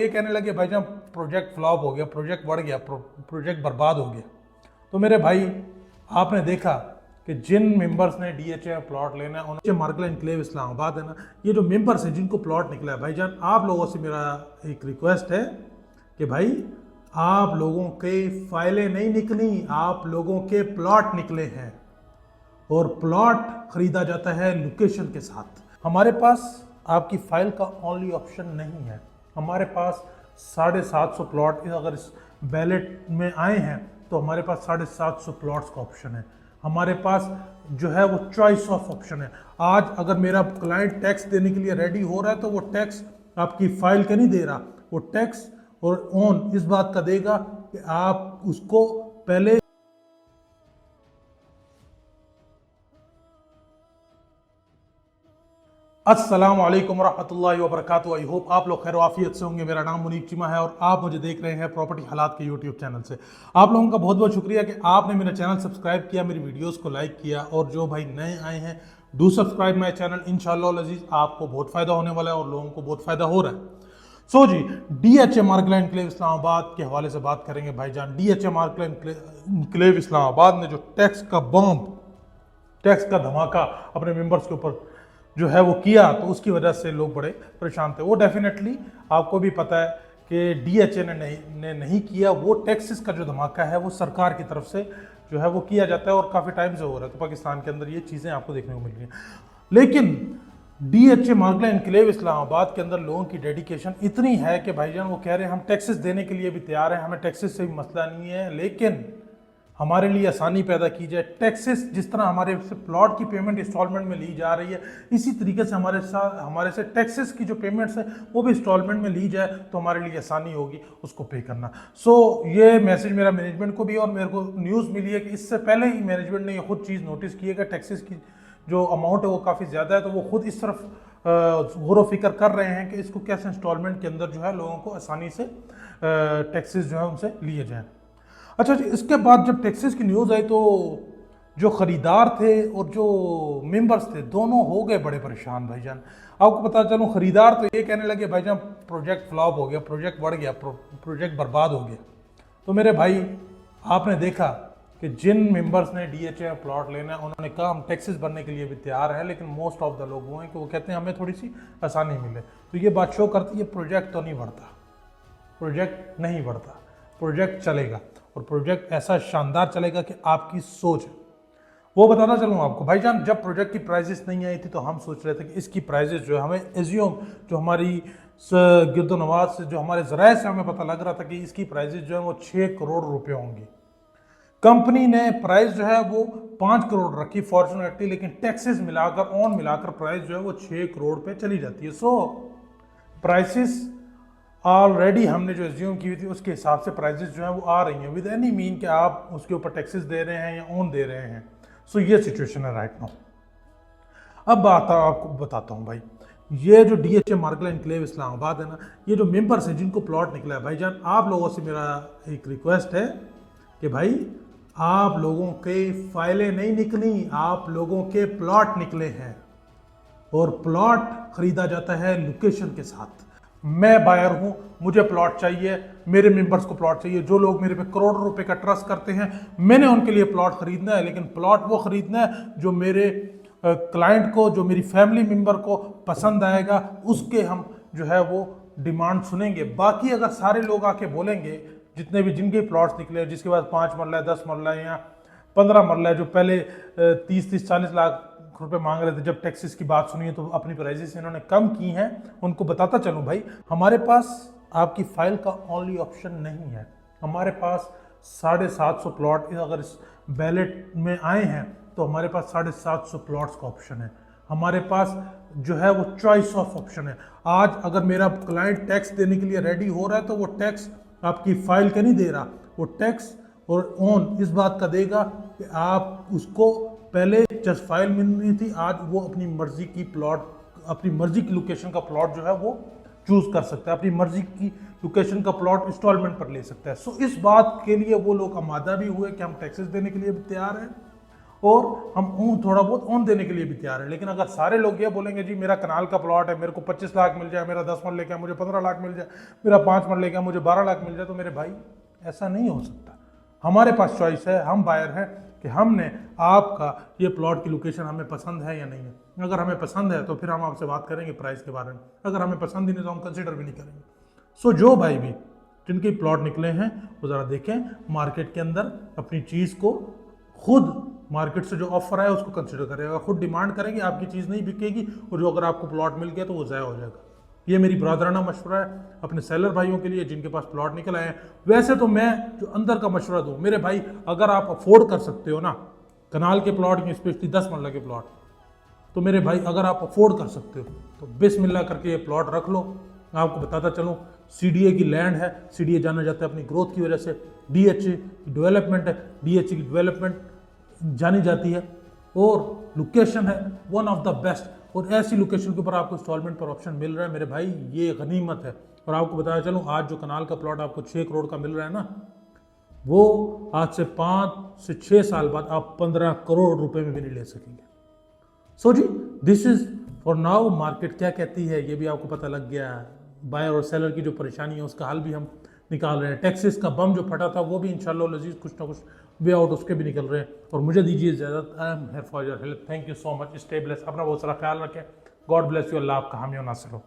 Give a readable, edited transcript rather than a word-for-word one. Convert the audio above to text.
ये कहने लगे भाई जान प्रोजेक्ट फ्लॉप हो गया, प्रोजेक्ट बढ़ गया, प्रोजेक्ट बर्बाद हो गया। तो मेरे भाई आपने देखा कि जिन मेंबर्स ने डीएचए प्लॉट लेना है उन्होंने मार्केट एनक्लेव इस्लामाबाद है ना, ये जो मेंबर्स हैं जिनको प्लॉट निकला है भाईजान, आप लोगों से मेरा एक रिक्वेस्ट है कि भाई आप लोगों के फाइलें नहीं निकली, आप लोगों के प्लॉट निकले हैं और प्लॉट खरीदा जाता है लोकेशन के साथ। हमारे पास आपकी फाइल का ओनली ऑप्शन नहीं है, हमारे पास 750 प्लॉट अगर इस बैलेट में आए हैं तो हमारे पास 750 प्लॉट्स का ऑप्शन है। हमारे पास जो है वो चॉइस ऑफ ऑप्शन है। आज अगर मेरा क्लाइंट टैक्स देने के लिए रेडी हो रहा है तो वो टैक्स आपकी फाइल का नहीं दे रहा, वो टैक्स और ऑन इस बात का देगा कि आप उसको पहले। अस्सलाम वालेकुम रहमतुल्लाहि व बरकातुहू। आई होप आप लोग खैर आफियत से होंगे। मेरा नाम मुनीब चीमा है और आप मुझे देख रहे हैं प्रॉपर्टी हालात के यूट्यूब चैनल से। आप लोगों का बहुत बहुत शुक्रिया कि आपने मेरा चैनल सब्सक्राइब किया, मेरी वीडियोस को लाइक किया, और जो भाई नए आए हैं डू सब्सक्राइब माई चैनल। इंशाअल्लाह अज़ीज़ आपको बहुत फ़ायदा होने वाला है और लोगों को बहुत फ़ायदा हो रहा है। सो जी, डीएचए मार्केट एनक्लेव इस्लामाबाद के हवाले से बात करेंगे भाईजान। डीएचए मार्केट एनक्लेव इस्लामाबाद ने जो टैक्स का बम, टैक्स का धमाका अपने मेंबर्स के ऊपर जो है वो किया, तो उसकी वजह से लोग बड़े परेशान थे। वो डेफिनेटली आपको भी पता है कि डीएचए ने नहीं किया। वो टैक्सेस का जो धमाका है वो सरकार की तरफ से जो है वो किया जाता है और काफ़ी टाइम से हो रहा है। तो पाकिस्तान के अंदर ये चीज़ें आपको देखने को मिल रही हैं। लेकिन डीएचए मार्केट एनक्लेव इस्लामाबाद के अंदर लोगों की डेडिकेशन इतनी है कि भाईजान वो कह रहे हैं हम टैक्सेस देने के लिए भी तैयार हैं, हमें टैक्सेस से भी मसला नहीं है, लेकिन हमारे लिए आसानी पैदा की जाए। टैक्सेस जिस तरह हमारे से प्लॉट की पेमेंट इंस्टॉलमेंट में ली जा रही है, इसी तरीके से हमारे से टैक्सेस की जो पेमेंट्स है वो भी इंस्टॉलमेंट में ली जाए तो हमारे लिए आसानी होगी उसको पे करना। सो ये मैसेज मेरा मैनेजमेंट को भी, और मेरे को न्यूज़ मिली है कि इससे पहले ही मैनेजमेंट ने ये खुद चीज़ नोटिस की है कि टैक्सेस की जो अमाउंट है वो काफ़ी ज़्यादा है, तो वो खुद इस तरफ गौर फिक्र कर रहे हैं कि इसको कैसे इंस्टॉलमेंट के अंदर जो है लोगों को आसानी से टैक्सेस जो है उनसे लिए जाएँ। अच्छा जी, इसके बाद जब टैक्सेस की न्यूज़ आई तो जो ख़रीदार थे और जो मेंबर्स थे दोनों हो गए बड़े परेशान भाईजान। आपको पता चलूँ, ख़रीदार तो ये कहने लगे भाईजान प्रोजेक्ट फ्लॉप हो गया, प्रोजेक्ट बढ़ गया, प्रोजेक्ट बर्बाद हो गया। तो मेरे भाई आपने देखा कि जिन मेंबर्स ने डीएचए प्लॉट लेना है उन्होंने कहा हम टैक्सेस भरने के लिए भी तैयार हैं, लेकिन मोस्ट ऑफ द लोग वो हैं कि वो कहते हैं हमें थोड़ी सी आसानी मिले। तो ये बात शो करती है प्रोजेक्ट तो नहीं बढ़ता, प्रोजेक्ट नहीं बढ़ता, प्रोजेक्ट चलेगा और प्रोजेक्ट ऐसा शानदार चलेगा कि आपकी सोच है। वो बताना चलूँ आपको भाईजान, जब प्रोजेक्ट की प्राइजेस नहीं आई थी तो हम सोच रहे थे कि इसकी प्राइजेस जो है हमें एज्यूम, जो हमारी गिरदोनवाज से, जो हमारे ज़राए से हमें पता लग रहा था कि इसकी प्राइजेस जो है वो 6 करोड़ रुपए होंगी। कंपनी ने प्राइस जो है वो 5 करोड़ रखी फॉर्चुनेटली, लेकिन टैक्सेस मिलाकर, ऑन मिलाकर प्राइस जो है वो 6 करोड़ पे चली जाती है। सो प्राइसेस ऑलरेडी हमने जो एज्यूम की हुई थी उसके हिसाब से प्राइजेस जो है वो आ रही हैं विद एनी मीन कि आप उसके ऊपर टैक्सेस दे रहे हैं या ऑन दे रहे हैं। सो ये सिचुएशन है राइट नाउ। अब आपको बताता हूँ भाई, ये जो डीएचए मार्केट एनक्लेव इस्लामाबाद है ना, ये जो मेंबर्स हैं जिनको प्लॉट निकला है भाईजान, आप लोगों से मेरा एक रिक्वेस्ट है कि भाई आप लोगों के फाइलें नहीं निकली, आप लोगों के प्लॉट निकले हैं और प्लॉट खरीदा जाता है लोकेशन के साथ। मैं बायर हूं, मुझे प्लॉट चाहिए, मेरे मेंबर्स को प्लॉट चाहिए। जो लोग मेरे पे करोड़ों रुपए का ट्रस्ट करते हैं, मैंने उनके लिए प्लॉट खरीदना है, लेकिन प्लॉट वो खरीदना है जो मेरे क्लाइंट को, जो मेरी फैमिली मेंबर को पसंद आएगा, उसके हम जो है वो डिमांड सुनेंगे। बाकी अगर सारे लोग आके बोलेंगे, जितने भी जिनके प्लॉट्स निकले, जिसके पास 5 मरला है, 10 मरला है या 15 मरला है, जो पहले 30-40 लाख रुपए मांग रहे थे, जब टैक्सेस की बात सुनी है तो अपनी प्राइजेस इन्होंने कम की हैं। उनको बताता चलूं भाई, हमारे पास आपकी फाइल का ओनली ऑप्शन नहीं है, हमारे पास 750 प्लॉट अगर इस बैलेट में आए हैं तो हमारे पास 750 प्लॉट्स का ऑप्शन है। हमारे पास जो है वो चॉइस ऑफ ऑप्शन है। आज अगर मेरा क्लाइंट टैक्स देने के लिए रेडी हो रहा है तो वो टैक्स आपकी फाइल का नहीं दे रहा, वो टैक्स और ऑन इस बात का देगा कि आप उसको पहले जस्ट फाइल मिलनी थी, आज वो अपनी मर्जी की प्लॉट, अपनी मर्जी की लोकेशन का प्लॉट जो है वो चूज कर सकता है, अपनी मर्जी की लोकेशन का प्लॉट इंस्टॉलमेंट पर ले सकता है। सो इस बात के लिए वो लोग आमादा भी हुए कि हम टैक्सेस देने के लिए भी तैयार हैं और हम थोड़ा बहुत ओन देने के लिए भी तैयार हैं। लेकिन अगर सारे लोग ये बोलेंगे जी मेरा कनाल का प्लॉट है, मेरे को 25 लाख मिल जाए, मेरा 10 मरले का मुझे 15 लाख मिल जाए, मेरा 5 मरले का मुझे 12 लाख मिल जाए, तो मेरे भाई ऐसा नहीं हो सकता। हमारे पास चॉइस है, हम बायर हैं कि हमने आपका ये प्लॉट की लोकेशन हमें पसंद है या नहीं है। अगर हमें पसंद है तो फिर हम आपसे बात करेंगे प्राइस के बारे में, अगर हमें पसंद ही नहीं तो हम कंसिडर भी नहीं करेंगे। सो जो भाई भी जिनके प्लॉट निकले हैं वो ज़रा देखें मार्केट के अंदर अपनी चीज़ को, खुद मार्केट से जो ऑफर है उसको कंसिडर करेगा, खुद डिमांड करेंगे, आपकी चीज़ नहीं बिकेगी और जो अगर आपको प्लॉट मिल गया तो वो ज़ाया हो जाएगा। ये मेरी ब्रादराना मशवरा है अपने सेलर भाइयों के लिए जिनके पास प्लॉट निकल आए हैं। वैसे तो मैं जो अंदर का मशवरा दूँ मेरे भाई, अगर आप अफोर्ड कर सकते हो ना कनाल के प्लॉट की, स्पेशली 10 मरला के प्लॉट, तो मेरे भाई अगर आप अफोर्ड कर सकते हो तो बिस्मिल्लाह करके ये प्लॉट रख लो। मैं आपको बताता चलूँ, CDA की लैंड है, CDA जाना जाता है अपनी ग्रोथ की वजह से, DHA की डेवलपमेंट है, DHA की डेवलपमेंट जानी जाती है, और लोकेशन है वन ऑफ द बेस्ट, और ऐसी लोकेशन के ऊपर आपको इंस्टॉलमेंट पर ऑप्शन मिल रहा है मेरे भाई, ये गनीमत है। और आपको बताया चलूँ आज जो कनाल का प्लॉट आपको 6 करोड़ का मिल रहा है ना, वो आज से 5 से 6 साल बाद आप 15 करोड़ रुपए में भी नहीं ले सकेंगे। सो जी this is for now. Market क्या कहती है ये भी आपको पता लग गया, बायर और सेलर की जो परेशानी है उसका हल भी हम निकाल रहे हैं, टैक्सेस का बम जो फटा था वो भी इंशाल्लाह लजीज कुछ ना कुछ वे आउट उसके भी निकल रहे हैं। और मुझे दीजिए इजाज़त, I am here for your help, thank you so much, stay bless, अपना बहुत सारा ख्याल रखें, गॉड ब्लेस यू, अल्लाह आपका हामी और नासिर हो।